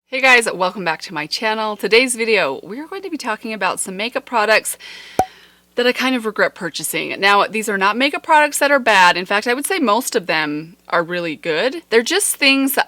Hey guys, welcome back to my channel. Today's video, we're going to be talking about some makeup products that I kind of regret purchasing. Now, these are not makeup products that are bad. In fact, I would say most of them are really good. They're just things that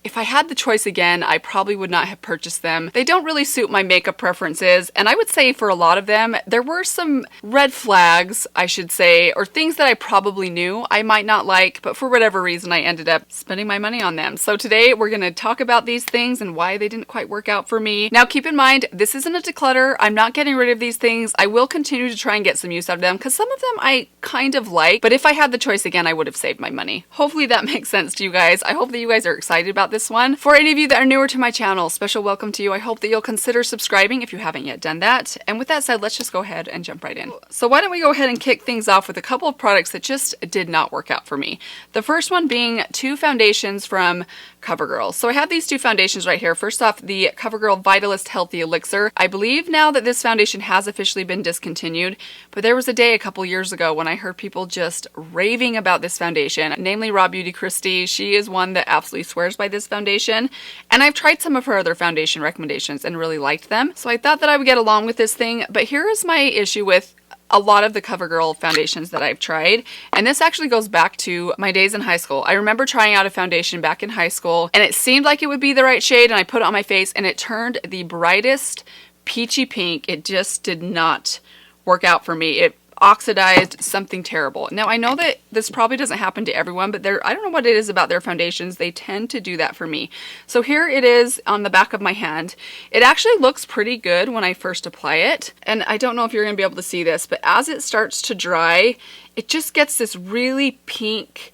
if I had the choice again, I probably would not have purchased them. They don't really suit my makeup preferences, and I would say for a lot of them, there were some red flags, I should say, or things that I probably knew I might not like, but for whatever reason, I ended up spending my money on them. So today, we're gonna talk about these things and why they didn't quite work out for me. Now, keep in mind, this isn't a declutter. I'm not getting rid of these things. I will continue to try and get some use out of them, because some of them I kind of like, but if I had the choice again, I would have saved my money. Hopefully that makes sense to you guys. I hope that you guys are excited about this one. For any of you that are newer to my channel, special welcome to you. I hope that you'll consider subscribing if you haven't yet done that. And with that said, let's just go ahead and jump right in. So why don't we go ahead and kick things off with a couple of products that just did not work out for me. The first one being two foundations from CoverGirl. So I have these two foundations right here. First off, the CoverGirl Vitalist Healthy Elixir. I believe now that this foundation has officially been discontinued, but there was a day a couple years ago when I heard people just raving about this foundation, namely Raw Beauty Christie. She is one that absolutely swears by this foundation, and I've tried some of her other foundation recommendations and really liked them. So I thought that I would get along with this thing, but here is my issue with a lot of the CoverGirl foundations that I've tried, and this actually goes back to my days in high school. I remember trying out a foundation back in high school, and it seemed like it would be the right shade, and I put it on my face, and it turned the brightest peachy pink. It just did not work out for me. It oxidized something terrible. Now, I know that this probably doesn't happen to everyone, but I don't know what it is about their foundations. They tend to do that for me. So here it is on the back of my hand. It actually looks pretty good when I first apply it. And I don't know if you're going to be able to see this, but as it starts to dry, it just gets this really pink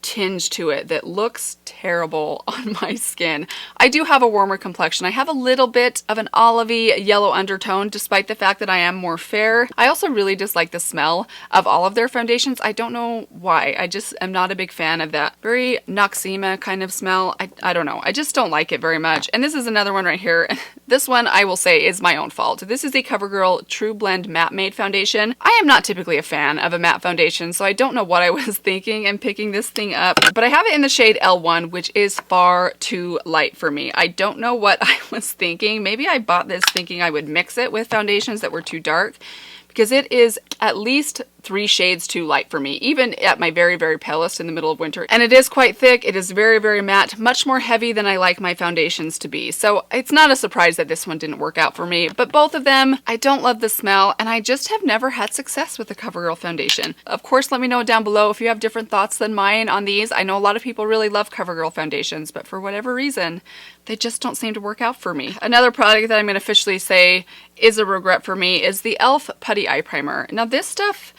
tinge to it that looks terrible on my skin. I do have a warmer complexion. I have a little bit of an olivey yellow undertone despite the fact that I am more fair. I also really dislike the smell of all of their foundations. I don't know why. I just am not a big fan of that very Noxzema kind of smell. I don't know. I just don't like it very much. And this is another one right here. This one I will say is my own fault. This is the CoverGirl True Blend Matte Made Foundation. I am not typically a fan of a matte foundation, so I don't know what I was thinking in picking this thing up, but I have it in the shade L1, which is far too light for me. I don't know what I was thinking. Maybe I bought this thinking I would mix it with foundations that were too dark, because it is at least 3 shades too light for me, even at my very, very palest in the middle of winter. And it is quite thick. It is very, very matte, much more heavy than I like my foundations to be. So it's not a surprise that this one didn't work out for me, but both of them, I don't love the smell, and I just have never had success with the CoverGirl foundation. Of course, let me know down below if you have different thoughts than mine on these. I know a lot of people really love CoverGirl foundations, but for whatever reason, they just don't seem to work out for me. Another product that I'm going to officially say is a regret for me is the e.l.f. Putty Eye Primer. Now this stuff,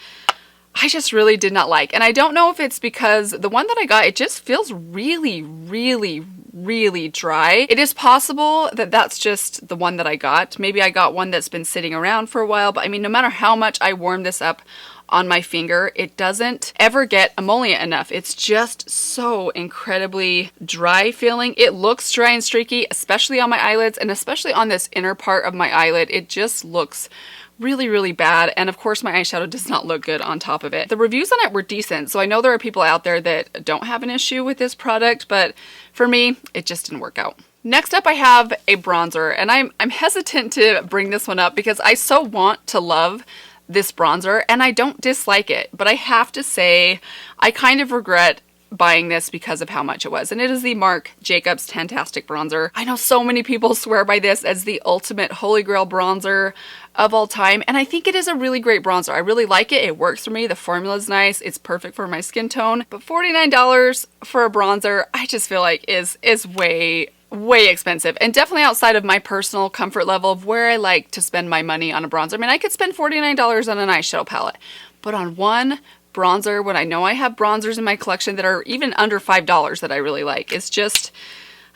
I just really did not like. And I don't know if it's because the one that I got, it just feels really, really, really dry. It is possible that that's just the one that I got. Maybe I got one that's been sitting around for a while, but I mean, no matter how much I warm this up on my finger, it doesn't ever get emollient enough. It's just so incredibly dry feeling. It looks dry and streaky, especially on my eyelids, and especially on this inner part of my eyelid. It just looks really, really bad. And of course, my eyeshadow does not look good on top of it. The reviews on it were decent, so I know there are people out there that don't have an issue with this product, but for me, it just didn't work out. Next up, I have a bronzer, and I'm hesitant to bring this one up because I so want to love this bronzer, and I don't dislike it, but I have to say I kind of regret buying this because of how much it was. And it is the Marc Jacobs Tantastic Bronzer. I know so many people swear by this as the ultimate holy grail bronzer of all time, and I think it is a really great bronzer. I really like it. It works for me. The formula is nice. It's perfect for my skin tone, but $49 for a bronzer, I just feel like is way expensive, and definitely outside of my personal comfort level of where I like to spend my money on a bronzer. I mean, I could spend $49 on an eyeshadow palette, but on one bronzer, when I know I have bronzers in my collection that are even under $5 that I really like, it's just,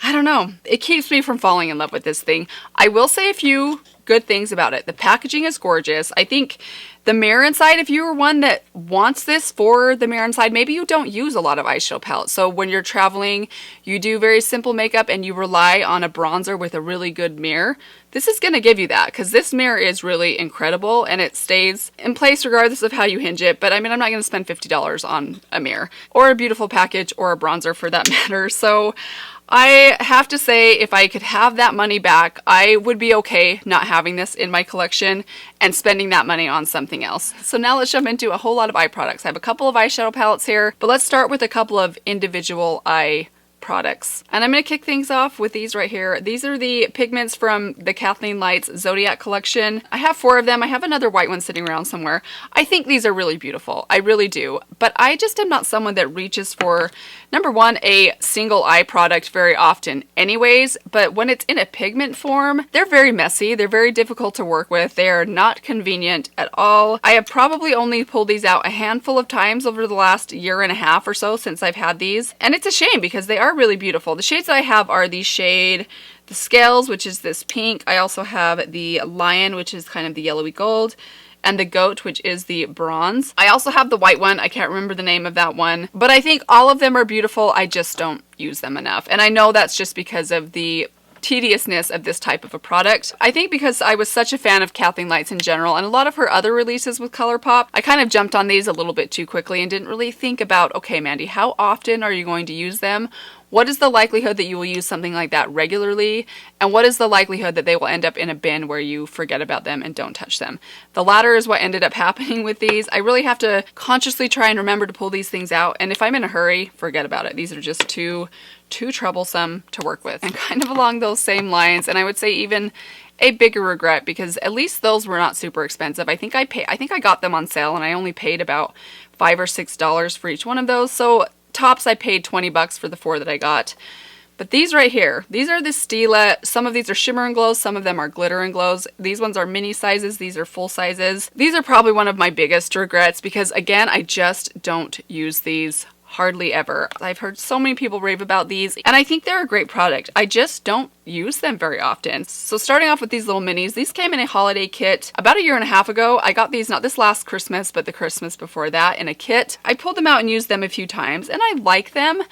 I don't know. It keeps me from falling in love with this thing. I will say a few good things about it. The packaging is gorgeous. I think the mirror inside, if you are one that wants this for the mirror inside, maybe you don't use a lot of eyeshadow palettes. So when you're traveling, you do very simple makeup and you rely on a bronzer with a really good mirror, this is going to give you that, because this mirror is really incredible and it stays in place regardless of how you hinge it. But I mean, I'm not going to spend $50 on a mirror or a beautiful package or a bronzer for that matter. So I have to say, if I could have that money back, I would be okay not having this in my collection and spending that money on something else. So now let's jump into a whole lot of eye products. I have a couple of eyeshadow palettes here, but let's start with a couple of individual eye products. And I'm going to kick things off with these right here. These are the pigments from the Kathleen Lights Zodiac collection. I have 4 of them. I have another white one sitting around somewhere. I think these are really beautiful. I really do. But I just am not someone that reaches for, number one, a single eye product very often anyways, but when it's in a pigment form, they're very messy. They're very difficult to work with. They are not convenient at all. I have probably only pulled these out a handful of times over the last year and a half or so since I've had these. And it's a shame because they are really beautiful. The shades that I have are the shade the Scales, which is this pink. I also have the Lion, which is kind of the yellowy gold, and the Goat, which is the bronze. I also have the white one. I can't remember the name of that one, but I think all of them are beautiful. I just don't use them enough. And I know that's just because of the tediousness of this type of a product. I think because I was such a fan of Kathleen Lights in general and a lot of her other releases with ColourPop, I kind of jumped on these a little bit too quickly and didn't really think about, okay, Mandy, how often are you going to use them? What is the likelihood that you will use something like that regularly? And what is the likelihood that they will end up in a bin where you forget about them and don't touch them? The latter is what ended up happening with these. I really have to consciously try and remember to pull these things out. And if I'm in a hurry, forget about it. These are just too troublesome to work with. And kind of along those same lines, and I would say even a bigger regret, because at least those were not super expensive. I think I got them on sale and I only paid about $5 or $6 for each one of those. So tops I paid 20 bucks for the 4 that I got. But these right here, these are the Stila. Some of these are shimmer and glows, some of them are glitter and glows. These ones are mini sizes, these are full sizes. These are probably one of my biggest regrets because again, I just don't use these hardly ever. I've heard so many people rave about these and I think they're a great product. I just don't use them very often. So starting off with these little minis, these came in a holiday kit about a year and a half ago. I got these not this last Christmas, but the Christmas before that in a kit. I pulled them out and used them a few times and I like them.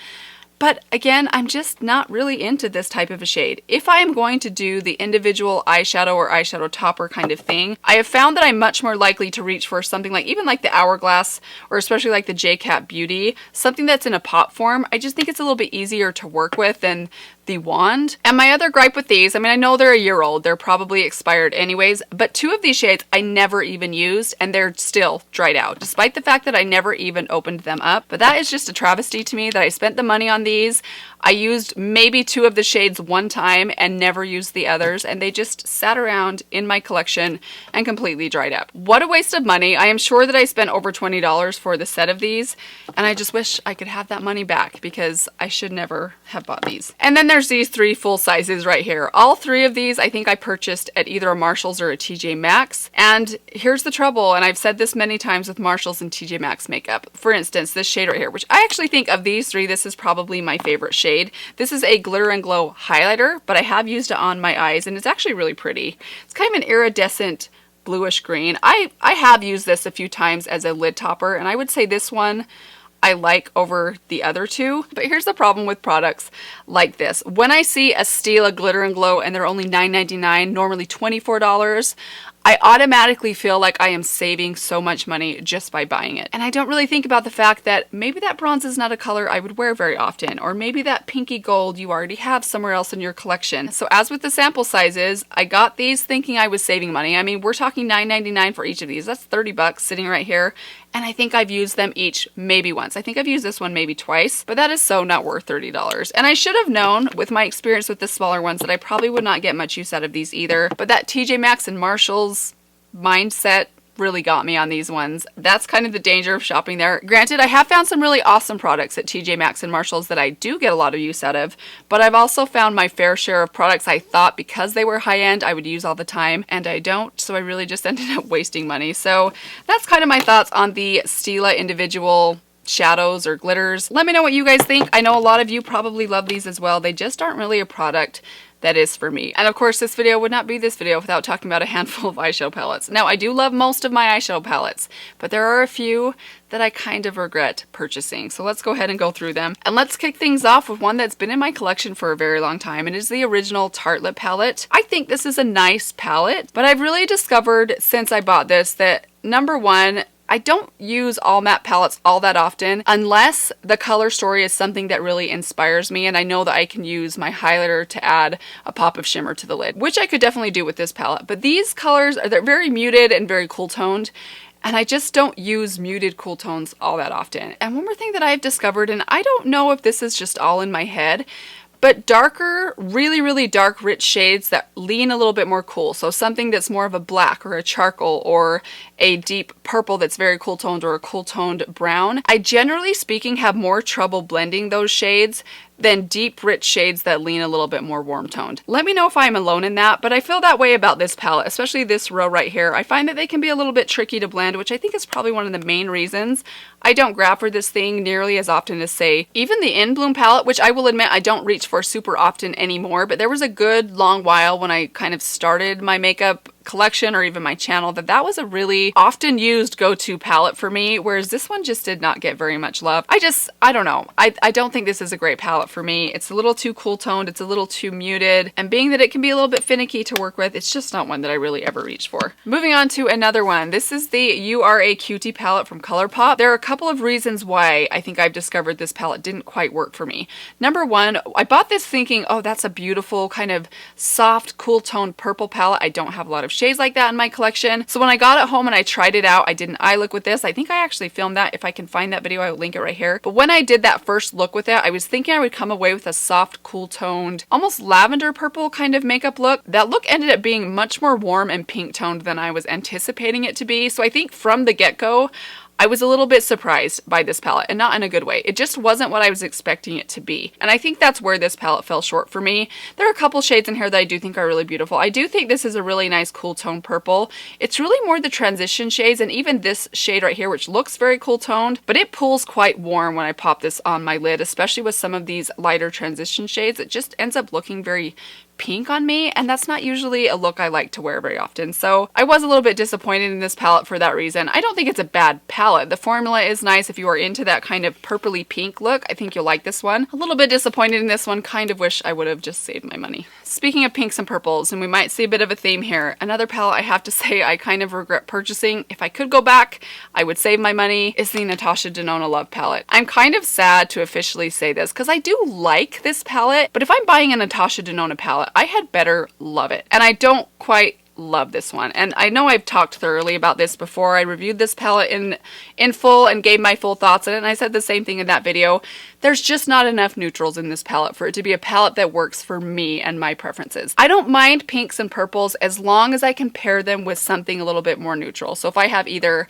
But again, I'm just not really into this type of a shade. If I am going to do the individual eyeshadow or eyeshadow topper kind of thing, I have found that I'm much more likely to reach for something like even like the Hourglass or especially like the J-Cat Beauty, something that's in a pop form. I just think it's a little bit easier to work with than the wand. And my other gripe with these, I mean, I know they're a year old, they're probably expired anyways, but 2 of these shades I never even used and they're still dried out, despite the fact that I never even opened them up. But that is just a travesty to me that I spent the money on these. I used maybe 2 of the shades one time and never used the others, and they just sat around in my collection and completely dried up. What a waste of money. I am sure that I spent over $20 for the set of these, and I just wish I could have that money back because I should never have bought these. And then there's these 3 full sizes right here. All 3 of these I think I purchased at either a Marshalls or a TJ Maxx. And here's the trouble, and I've said this many times with Marshalls and TJ Maxx makeup. For instance, this shade right here, which I actually think of these 3, this is probably my favorite shade. This is a glitter and glow highlighter, but I have used it on my eyes and it's actually really pretty. It's kind of an iridescent bluish green. I have used this a few times as a lid topper, and I would say this one I like over the other 2. But here's the problem with products like this. When I see a Stila glitter and glow and they're only $9.99, normally $24, I automatically feel like I am saving so much money just by buying it. And I don't really think about the fact that maybe that bronze is not a color I would wear very often, or maybe that pinky gold you already have somewhere else in your collection. So as with the sample sizes, I got these thinking I was saving money. I mean, we're talking $9.99 for each of these. That's 30 bucks sitting right here. And I think I've used them each maybe once. I think I've used this one maybe twice, but that is so not worth $30. And I should have known with my experience with the smaller ones that I probably would not get much use out of these either. But that TJ Maxx and Marshalls mindset really got me on these ones. That's kind of the danger of shopping there. Granted, I have found some really awesome products at TJ Maxx and Marshalls that I do get a lot of use out of, but I've also found my fair share of products I thought because they were high-end I would use all the time, and I don't, so I really just ended up wasting money. So that's kind of my thoughts on the Stila individual shadows or glitters. Let me know what you guys think. I know a lot of you probably love these as well. They just aren't really a product that is for me. And of course, this video would not be this video without talking about a handful of eyeshadow palettes. Now, I do love most of my eyeshadow palettes, but there are a few that I kind of regret purchasing. So let's go ahead and go through them. And let's kick things off with one that's been in my collection for a very long time. It is the original Tartelette palette. I think this is a nice palette, but I've really discovered since I bought this that number one, I don't use all matte palettes all that often unless the color story is something that really inspires me and I know that I can use my highlighter to add a pop of shimmer to the lid, which I could definitely do with this palette. But these colors, they're very muted and very cool toned. And I just don't use muted cool tones all that often. And one more thing that I've discovered, and I don't know if this is just all in my head, but darker, really, really dark, rich shades that lean a little bit more cool. So something that's more of a black or a charcoal or a deep purple that's very cool toned or a cool toned brown. I generally speaking have more trouble blending those shades than deep, rich shades that lean a little bit more warm toned. Let me know if I'm alone in that, but I feel that way about this palette, especially this row right here. I find that they can be a little bit tricky to blend, which I think is probably one of the main reasons I don't grab for this thing nearly as often as, say, even the In Bloom palette, which I will admit I don't reach for super often anymore, but there was a good long while when I kind of started my makeup collection or even my channel that was a really often used go-to palette for me, whereas this one just did not get very much love. I don't know. I don't think this is a great palette for me. It's a little too cool toned, it's a little too muted, and being that it can be a little bit finicky to work with, it's just not one that I really ever reach for. Moving on to another one. This is the You Are a Cutie palette from ColourPop. There are a couple of reasons why I think I've discovered this palette didn't quite work for me. Number one, I bought this thinking, oh, that's a beautiful kind of soft, cool toned purple palette. I don't have a lot of shades like that in my collection. So when I got it home and I tried it out, I did an eye look with this. I think I actually filmed that. If I can find that video, I will link it right here. But when I did that first look with it, I was thinking I would come away with a soft, cool toned, almost lavender purple kind of makeup look. That look ended up being much more warm and pink toned than I was anticipating it to be. So I think from the get-go, I was a little bit surprised by this palette, and not in a good way. It just wasn't what I was expecting it to be. And I think that's where this palette fell short for me. There are a couple shades in here that I do think are really beautiful. I do think this is a really nice cool tone purple. It's really more the transition shades, and even this shade right here, which looks very cool toned, but it pulls quite warm when I pop this on my lid, especially with some of these lighter transition shades. It just ends up looking very pink on me, and that's not usually a look I like to wear very often. So I was a little bit disappointed in this palette for that reason. I don't think it's a bad palette. The formula is nice. If you are into that kind of purpley pink look, I think you'll like this one. A little bit disappointed in this one. Kind of wish I would have just saved my money. Speaking of pinks and purples, and we might see a bit of a theme here, another palette I have to say I kind of regret purchasing. If I could go back, I would save my money, is the Natasha Denona Love palette. I'm kind of sad to officially say this because I do like this palette, but if I'm buying a Natasha Denona palette, I had better love it. And I don't quite love this one. And I know I've talked thoroughly about this before. I reviewed this palette in full and gave my full thoughts on it, and I said the same thing in that video. There's just not enough neutrals in this palette for it to be a palette that works for me and my preferences. I don't mind pinks and purples as long as I can pair them with something a little bit more neutral. So if I have either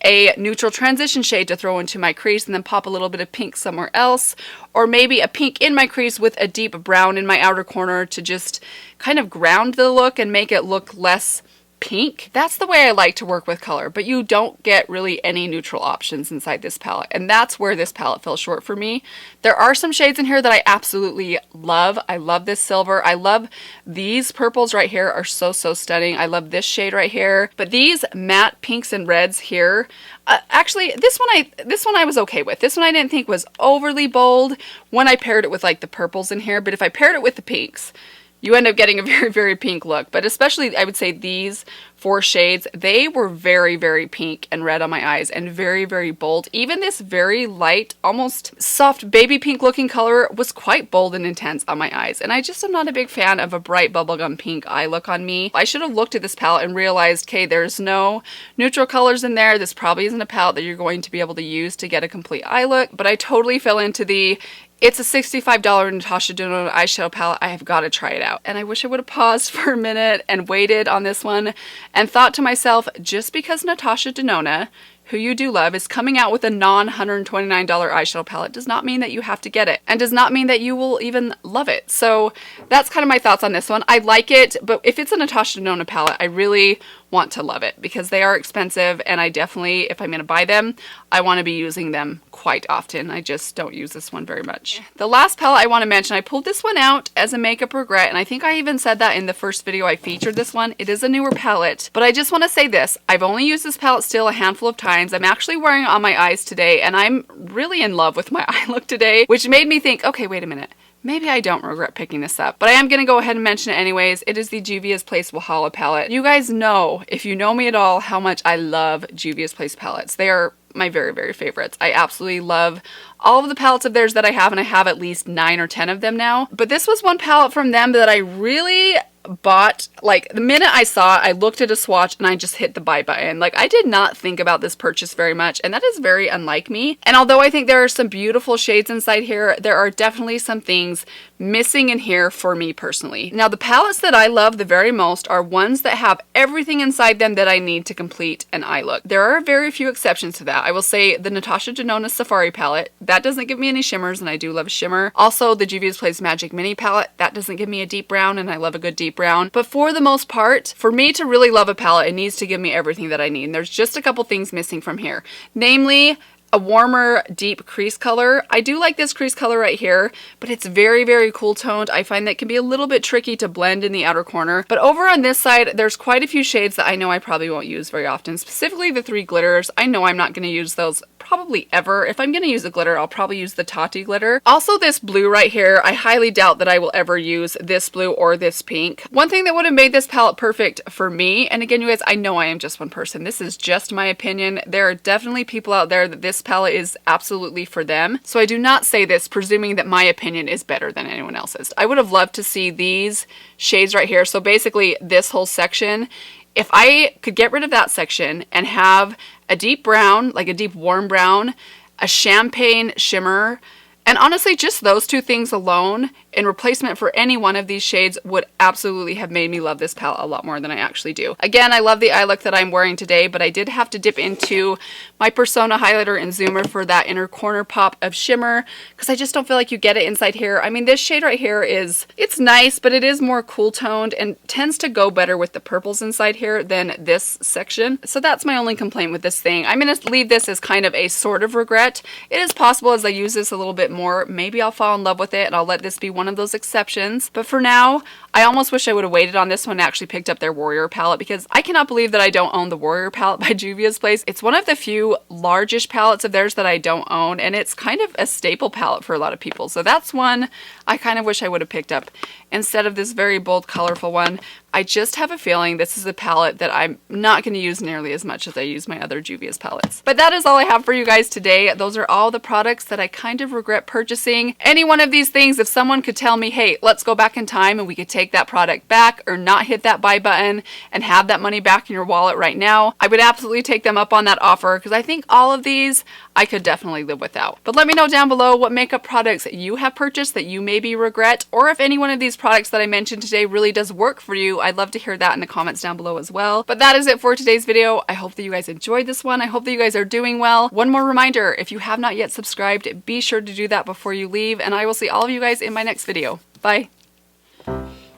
a neutral transition shade to throw into my crease and then pop a little bit of pink somewhere else, or maybe a pink in my crease with a deep brown in my outer corner to just kind of ground the look and make it look less pink. That's the way I like to work with color, but you don't get really any neutral options inside this palette, and that's where this palette fell short for me. There are some shades in here that I absolutely love. I love this silver. I love these purples right here are so stunning. I love this shade right here, but these matte pinks and reds here, actually this one I was okay with. This one I didn't think was overly bold when I paired it with like the purples in here, but if I paired it with the pinks, you end up getting a very pink look. But especially, I would say these 4 shades, they were very pink and red on my eyes and very bold. Even this very light, almost soft baby pink looking color was quite bold and intense on my eyes. And I just am not a big fan of a bright bubblegum pink eye look on me. I should have looked at this palette and realized, okay, there's no neutral colors in there. This probably isn't a palette that you're going to be able to use to get a complete eye look. But I totally fell into the, it's a $65 Natasha Denona eyeshadow palette, I have got to try it out. And I wish I would have paused for a minute and waited on this one and thought to myself, just because Natasha Denona, who you do love, is coming out with a non-$129 eyeshadow palette does not mean that you have to get it, and does not mean that you will even love it. So that's kind of my thoughts on this one. I like it, but if it's a Natasha Denona palette, I really want to love it because they are expensive, and I definitely, if I'm going to buy them, I want to be using them quite often. I just don't use this one very much. The last palette I want to mention, I pulled this one out as a makeup regret, and I think I even said that in the first video I featured this one. It is a newer palette, but I just want to say this. I've only used this palette still a handful of times. I'm actually wearing it on my eyes today, and I'm really in love with my eye look today, which made me think, okay, wait a minute. maybe I don't regret picking this up, but I am going to go ahead and mention it anyways. It is the Juvia's Place Valhalla palette. You guys know, if you know me at all, how much I love Juvia's Place palettes. They are my very, very favorites. I absolutely love all of the palettes of theirs that I have, and I have at least 9 or 10 of them now. But this was one palette from them that I really bought. Like, the minute I saw it, I looked at a swatch and I just hit the buy button. Like, I did not think about this purchase very much, and that is very unlike me. And although I think there are some beautiful shades inside here, there are definitely some things missing in here for me personally. Now, the palettes that I love the very most are ones that have everything inside them that I need to complete an eye look. There are very few exceptions to that. I will say the Natasha Denona Safari palette, that doesn't give me any shimmers, and I do love a shimmer. Also, the Juvia's Place Magic Mini palette, that doesn't give me a deep brown, and I love a good deep brown. But for the most part, for me to really love a palette, it needs to give me everything that I need. And there's just a couple things missing from here. Namely, a warmer, deep crease color. I do like this crease color right here, but it's very, very cool toned. I find that it can be a little bit tricky to blend in the outer corner. But over on this side, there's quite a few shades that I know I probably won't use very often, specifically the 3 glitters. I know I'm not going to use those probably ever. If I'm going to use a glitter, I'll probably use the Tati glitter. Also, this blue right here, I highly doubt that I will ever use this blue or this pink. One thing that would have made this palette perfect for me, and again, you guys, I know I am just one person. This is just my opinion. There are definitely people out there that this palette is absolutely for them. So I do not say this presuming that my opinion is better than anyone else's. I would have loved to see these shades right here. So basically this whole section, if I could get rid of that section and have a deep brown, like a deep warm brown, a champagne shimmer, and honestly, just those 2 things alone in replacement for any one of these shades would absolutely have made me love this palette a lot more than I actually do. Again, I love the eye look that I'm wearing today, but I did have to dip into my Persona highlighter and zoomer for that inner corner pop of shimmer, because I just don't feel like you get it inside here. I mean, this shade right here it's nice, but it is more cool toned and tends to go better with the purples inside here than this section. So that's my only complaint with this thing. I'm going to leave this as kind of a sort of regret. It is possible as I use this a little bit more, maybe I'll fall in love with it and I'll let this be one of those exceptions. But for now, I almost wish I would have waited on this one and actually picked up their Warrior palette, because I cannot believe that I don't own the Warrior palette by Juvia's Place. It's one of the few largish palettes of theirs that I don't own, and it's kind of a staple palette for a lot of people. So that's one I kind of wish I would have picked up instead of this very bold, colorful one. I just have a feeling this is a palette that I'm not going to use nearly as much as I use my other Juvia's palettes. But that is all I have for you guys today. Those are all the products that I kind of regret purchasing. Any one of these things, if someone could tell me, hey, let's go back in time and we could take that product back or not hit that buy button and have that money back in your wallet right now, I would absolutely take them up on that offer, because I think all of these I could definitely live without. But let me know down below what makeup products you have purchased that you maybe regret, or if any one of these products that I mentioned today really does work for you. I'd love to hear that in the comments down below as well. But that is it for today's video. I hope that you guys enjoyed this one. I hope that you guys are doing well. One more reminder, if you have not yet subscribed, be sure to do that before you leave, and I will see all of you guys in my next video. Bye.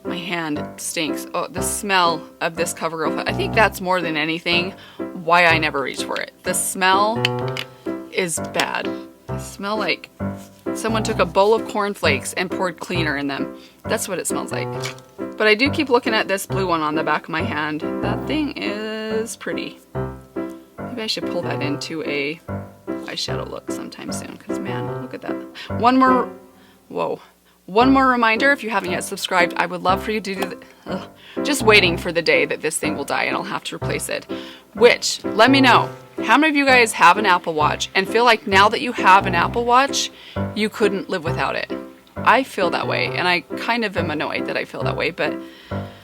My hand stinks. Oh, the smell of this CoverGirl. I think that's more than anything why I never reach for it. The smell is bad. They smell like someone took a bowl of cornflakes and poured cleaner in them. That's what it smells like. But I do keep looking at this blue one on the back of my hand. That thing is pretty. Maybe I should pull that into a eyeshadow look sometime soon, because man, look at that. One more reminder, if you haven't yet subscribed, I would love for you to do that. Just waiting for the day that this thing will die and I'll have to replace it. Which, let me know, how many of you guys have an Apple Watch and feel like now that you have an Apple Watch, you couldn't live without it? I feel that way, and I kind of am annoyed that I feel that way, but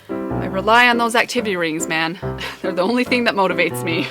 I rely on those activity rings, man. They're the only thing that motivates me.